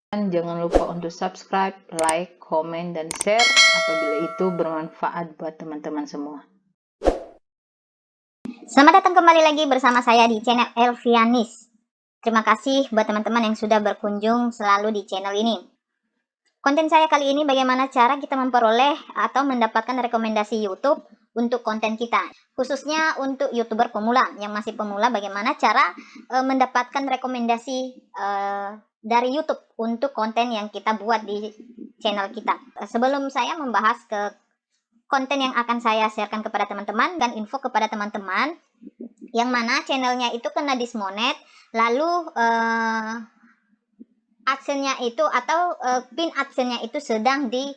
Jangan lupa untuk subscribe, like, komen, dan share apabila itu bermanfaat buat teman-teman semua. Selamat datang kembali lagi bersama saya di channel Elvianis. Terima kasih buat teman-teman yang sudah berkunjung selalu di channel ini. Konten saya kali ini bagaimana cara kita memperoleh atau mendapatkan rekomendasi YouTube untuk konten kita. Khususnya untuk YouTuber pemula, yang masih pemula, bagaimana cara mendapatkan rekomendasi dari YouTube untuk konten yang kita buat di channel kita. Sebelum saya membahas ke konten yang akan saya sharekan kepada teman-teman dan info kepada teman-teman, yang mana channelnya itu kena dismonet, lalu adsense-nya itu atau pin adsense-nya itu sedang di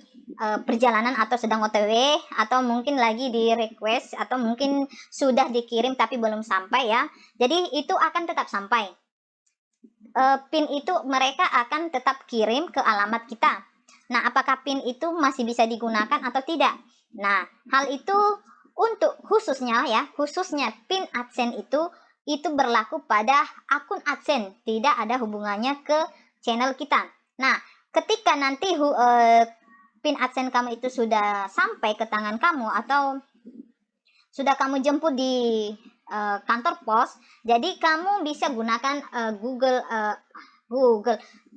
perjalanan atau sedang OTW, atau mungkin lagi di request, atau mungkin sudah dikirim tapi belum sampai ya. Jadi itu akan tetap sampai. Pin itu mereka akan tetap kirim ke alamat kita. Nah, apakah pin itu masih bisa digunakan atau tidak? Nah, hal itu untuk khususnya pin AdSense itu berlaku pada akun AdSense, tidak ada hubungannya ke channel kita. Nah, ketika nanti pin AdSense kamu itu sudah sampai ke tangan kamu atau sudah kamu jemput di kantor pos, jadi kamu bisa gunakan Google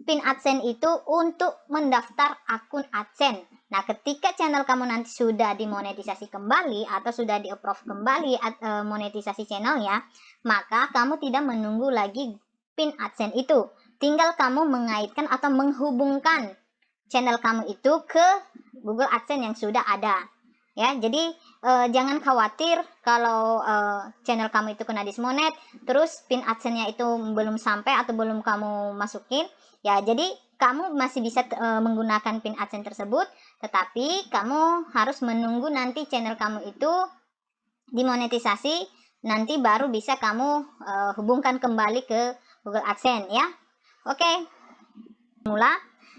pin AdSense itu untuk mendaftar akun AdSense. Nah, ketika channel kamu nanti sudah dimonetisasi kembali atau sudah di-approve kembali monetisasi channelnya, maka kamu tidak menunggu lagi pin AdSense itu. Tinggal kamu mengaitkan atau menghubungkan channel kamu itu ke Google AdSense yang sudah ada. Ya, jadi jangan khawatir kalau channel kamu itu kena dismonet, terus pin AdSense-nya itu belum sampai atau belum kamu masukin. Ya, jadi kamu masih bisa menggunakan pin AdSense tersebut, tetapi kamu harus menunggu nanti channel kamu itu dimonetisasi, nanti baru bisa kamu hubungkan kembali ke Google AdSense ya. Oke. Mula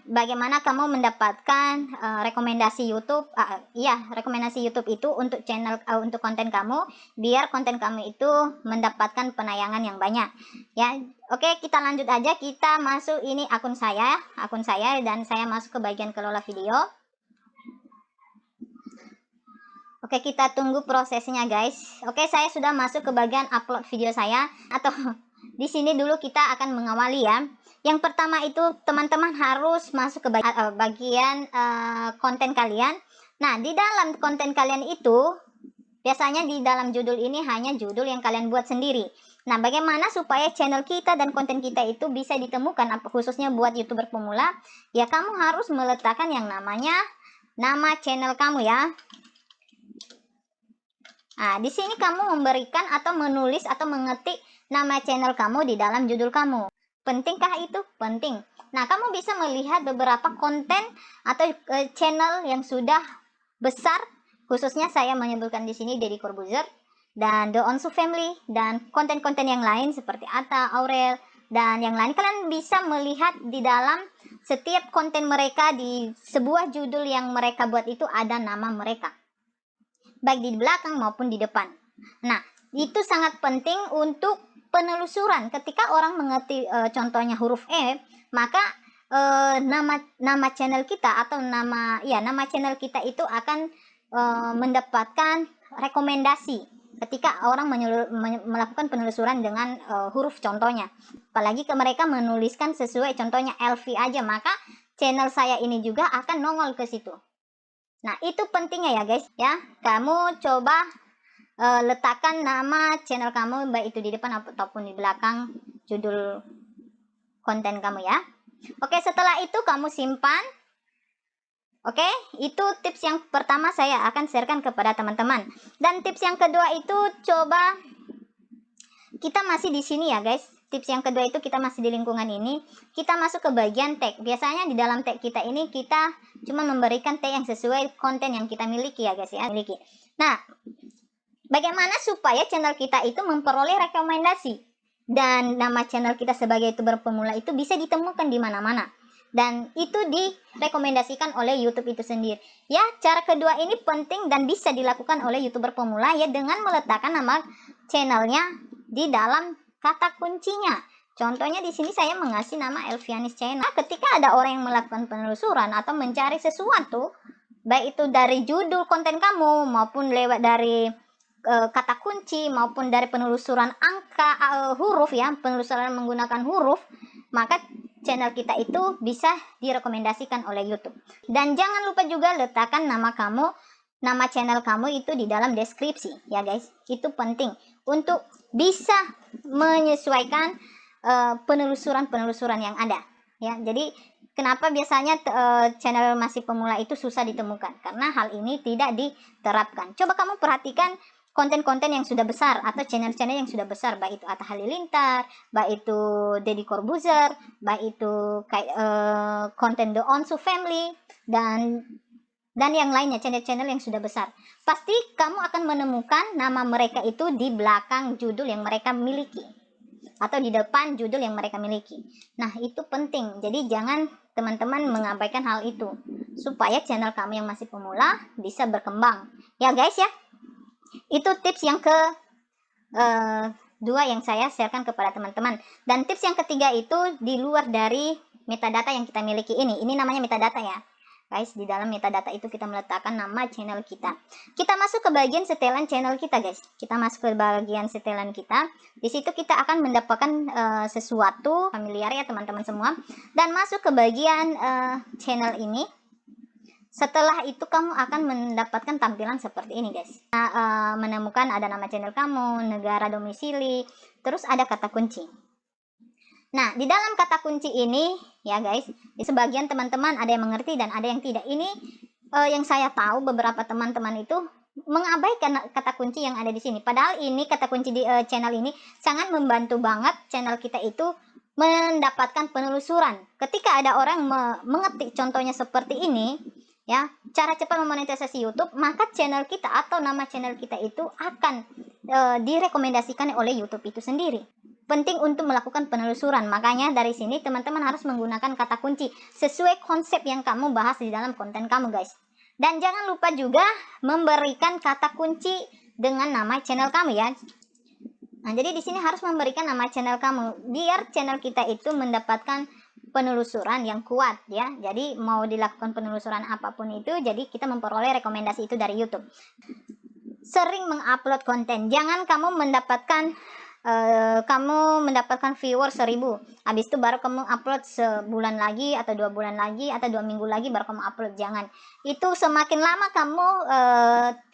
bagaimana kamu mendapatkan rekomendasi YouTube, rekomendasi YouTube itu untuk channel untuk konten kamu, biar konten kamu itu mendapatkan penayangan yang banyak ya. Oke, kita lanjut aja, kita masuk ini akun saya dan saya masuk ke bagian kelola video. Oke, kita tunggu prosesnya guys. Oke, saya sudah masuk ke bagian upload video saya, atau di sini dulu kita akan mengawali ya. Yang pertama itu teman-teman harus masuk ke bagian konten kalian. Nah, di dalam konten kalian itu biasanya di dalam judul ini hanya judul yang kalian buat sendiri. Nah, bagaimana supaya channel kita dan konten kita itu bisa ditemukan, khususnya buat YouTuber pemula? Ya, kamu harus meletakkan yang namanya nama channel kamu ya. Nah, di sini kamu memberikan atau menulis atau mengetik nama channel kamu di dalam judul kamu. Pentingkah itu? Penting. Nah, kamu bisa melihat beberapa konten atau channel yang sudah besar, khususnya saya menyebutkan di sini Deddy Corbuzier dan The Onsu Family dan konten-konten yang lain seperti Atta, Aurel dan yang lain. Kalian bisa melihat di dalam setiap konten mereka, di sebuah judul yang mereka buat itu ada nama mereka, baik di belakang maupun di depan. Nah, itu sangat penting untuk penelusuran. Ketika orang mengerti contohnya huruf E, maka nama channel kita atau nama channel kita itu akan mendapatkan rekomendasi ketika orang melakukan penelusuran dengan huruf contohnya. Apalagi mereka menuliskan sesuai contohnya LV aja, maka channel saya ini juga akan nongol ke situ. Nah, itu pentingnya ya guys ya. Kamu coba letakkan nama channel kamu, baik itu di depan ataupun di belakang judul konten kamu ya. Oke, setelah itu kamu simpan. Oke, itu tips yang pertama saya akan sharekan kepada teman-teman. Dan tips yang kedua itu coba, kita masih di sini ya guys. Tips yang kedua itu kita masih di lingkungan ini, kita masuk ke bagian tag. Biasanya di dalam tag kita ini kita cuma memberikan tag yang sesuai konten yang kita miliki ya guys ya, miliki. Nah, bagaimana supaya channel kita itu memperoleh rekomendasi dan nama channel kita sebagai YouTuber pemula itu bisa ditemukan di mana-mana dan itu direkomendasikan oleh YouTube itu sendiri. Ya, cara kedua ini penting dan bisa dilakukan oleh YouTuber pemula ya, dengan meletakkan nama channelnya di dalam kata kuncinya. Contohnya di sini saya mengasih nama Elvianis Channel. Nah, ketika ada orang yang melakukan penelusuran atau mencari sesuatu, baik itu dari judul konten kamu maupun lewat dari kata kunci maupun dari penelusuran angka, huruf ya, penelusuran menggunakan huruf, maka channel kita itu bisa direkomendasikan oleh YouTube. Dan jangan lupa juga letakkan nama kamu, nama channel kamu itu di dalam deskripsi ya guys. Itu penting untuk bisa menyesuaikan penelusuran-penelusuran yang ada ya. Jadi kenapa biasanya channel masih pemula itu susah ditemukan? Karena hal ini tidak diterapkan. Coba kamu perhatikan konten-konten yang sudah besar atau channel-channel yang sudah besar, baik itu Atta Halilintar, baik itu Deddy Corbuzier, baik itu kayak konten The Onsu Family dan yang lainnya, channel-channel yang sudah besar. Pasti kamu akan menemukan nama mereka itu di belakang judul yang mereka miliki atau di depan judul yang mereka miliki. Nah, itu penting. Jadi jangan teman-teman mengabaikan hal itu supaya channel kamu yang masih pemula bisa berkembang. Ya guys ya. Itu tips yang kedua yang saya sharekan kepada teman-teman. Dan tips yang ketiga itu di luar dari metadata yang kita miliki ini. Ini namanya metadata ya. Guys, di dalam metadata itu kita meletakkan nama channel kita. Kita masuk ke bagian setelan channel kita, guys. Kita masuk ke bagian setelan kita. Di situ kita akan mendapatkan sesuatu familiar ya teman-teman semua. Dan masuk ke bagian channel ini. Setelah itu kamu akan mendapatkan tampilan seperti ini guys. Nah, menemukan ada nama channel kamu, negara domisili, terus ada kata kunci. Nah, di dalam kata kunci ini ya guys, di sebagian teman-teman ada yang mengerti dan ada yang tidak. Ini yang saya tahu beberapa teman-teman itu mengabaikan kata kunci yang ada di sini. Padahal ini kata kunci di channel ini sangat membantu banget channel kita itu mendapatkan penelusuran. Ketika ada orang mengetik contohnya seperti ini, ya, cara cepat memonetisasi YouTube, maka channel kita atau nama channel kita itu akan direkomendasikan oleh YouTube itu sendiri. Penting untuk melakukan penelusuran, makanya dari sini teman-teman harus menggunakan kata kunci sesuai konsep yang kamu bahas di dalam konten kamu guys. Dan jangan lupa juga memberikan kata kunci dengan nama channel kamu ya. Nah, jadi di sini harus memberikan nama channel kamu biar channel kita itu mendapatkan penelusuran yang kuat ya. Jadi mau dilakukan penelusuran apapun itu, jadi kita memperoleh rekomendasi itu dari YouTube. Sering mengupload konten, jangan kamu mendapatkan viewer 1000, habis itu baru kamu upload sebulan lagi atau 2 bulan lagi atau 2 minggu lagi baru kamu upload. Jangan, itu semakin lama kamu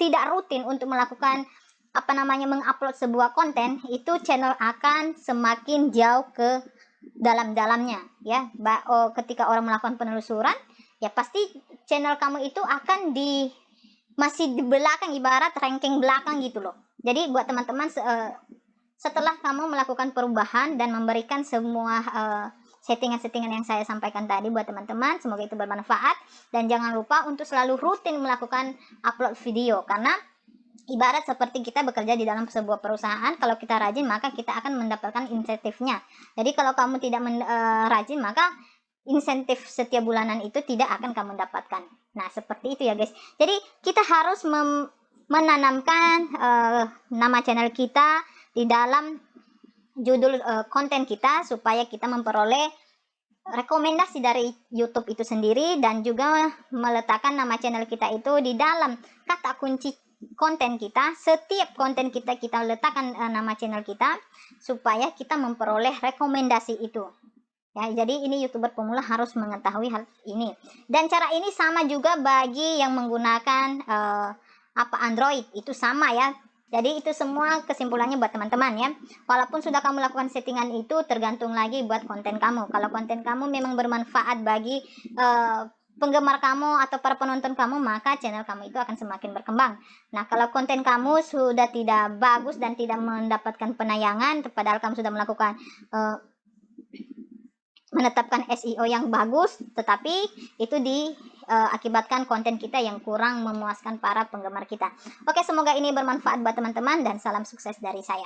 tidak rutin untuk melakukan mengupload sebuah konten, itu channel akan semakin jauh ke dalam-dalamnya ya. Ketika orang melakukan penelusuran ya pasti channel kamu itu akan masih di belakang, ibarat ranking belakang gitu loh. Jadi buat teman-teman setelah kamu melakukan perubahan dan memberikan semua settingan-settingan yang saya sampaikan tadi buat teman-teman, semoga itu bermanfaat. Dan jangan lupa untuk selalu rutin melakukan upload video, karena ibarat seperti kita bekerja di dalam sebuah perusahaan, kalau kita rajin maka kita akan mendapatkan insentifnya. Jadi kalau kamu tidak rajin, maka insentif setiap bulanan itu tidak akan kamu dapatkan. Nah, seperti itu ya guys. Jadi kita harus menanamkan nama channel kita di dalam judul konten kita supaya kita memperoleh rekomendasi dari YouTube itu sendiri, dan juga meletakkan nama channel kita itu di dalam kata kunci konten kita. Setiap konten kita letakkan nama channel kita supaya kita memperoleh rekomendasi itu ya. Jadi ini YouTuber pemula harus mengetahui hal ini. Dan cara ini sama juga bagi yang menggunakan Android, itu sama ya. Jadi itu semua kesimpulannya buat teman-teman ya. Walaupun sudah kamu lakukan settingan itu, tergantung lagi buat konten kamu. Kalau konten kamu memang bermanfaat bagi penggemar kamu atau para penonton kamu, maka channel kamu itu akan semakin berkembang. Nah, kalau konten kamu sudah tidak bagus dan tidak mendapatkan penayangan, padahal kamu sudah melakukan menetapkan SEO yang bagus, tetapi itu akibatkan konten kita yang kurang memuaskan para penggemar kita. Oke, semoga ini bermanfaat buat teman-teman dan salam sukses dari saya.